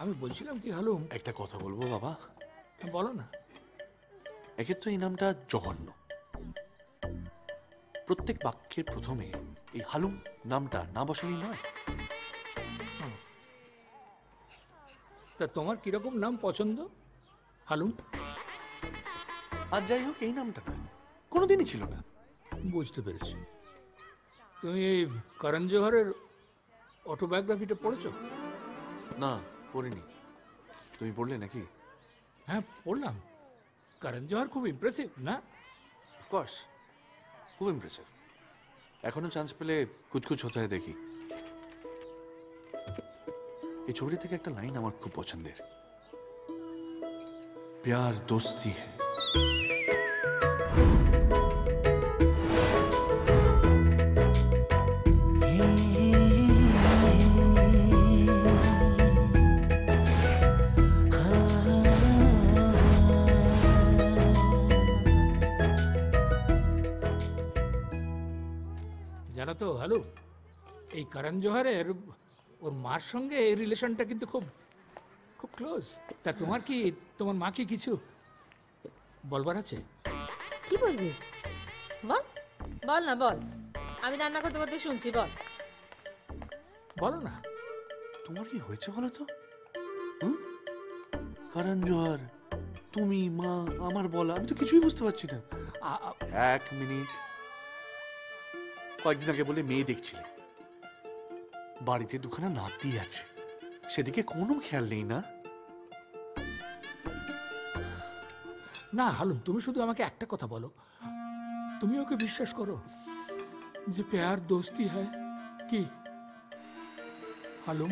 আমি বলছিলাম কি হালুম, একটা কথা বলবো বাবা? বলো না। একে তো এই নামটা জঘন্য। প্রত্যেক বাক্যের প্রথমে এই হালুম নামটা না বসালেই নয়। তা তোমার কিরকম নাম পছন্দ হালুম? আর যাই হোক, এই নামটা না কোনোদিনই ছিল না। বুঝতে পেরেছি। তুমি এই করণ জোহরের অটোবায়োগ্রাফিটা পড়েছো? না, পড়িনি। তুমি পড়লে নাকি? হ্যাঁ পড়লাম। করণ জোহর খুব ইমপ্রেসিভ না? অফকোর্স, খুব ইমপ্রেসিভ। এখনো চান্স পেলে কুচকুচ হতে হয় দেখি। এই ছবিটি থেকে একটা লাইন আমার খুব পছন্দের, প্যার দোস্তি হ্যায়। জানো তো হ্যালো, এই করণ জোহরের ওর মার সঙ্গে এই রিলেশনটা কিন্তু খুব খুব ক্লোজ। তা তোমার কি, তোমার মা কি কিছু বলবার আছে? কি বলবি? বল, বল না বল। আমি রান্না করতে করতে শুনছি, বল। বলো না। তোমার কি হয়েছে বলো তো? করণ জোহর, তুমি, মা, আমার বলা, আমি তো কিছুই বুঝতে পারছি না। এক মিনিট, কয়েকদিন আগে বলে মেয়ে দেখছিলে, বাড়িতে দুখানা নাতি আছে, সেদিকে কোনো খেয়াল নেই না? না হালুম, তুমি শুধু আমাকে একটা কথা বলো, তুমি ওকে বিশ্বাস করো যে প্যার দোস্তি হ্যায় কি হালুম?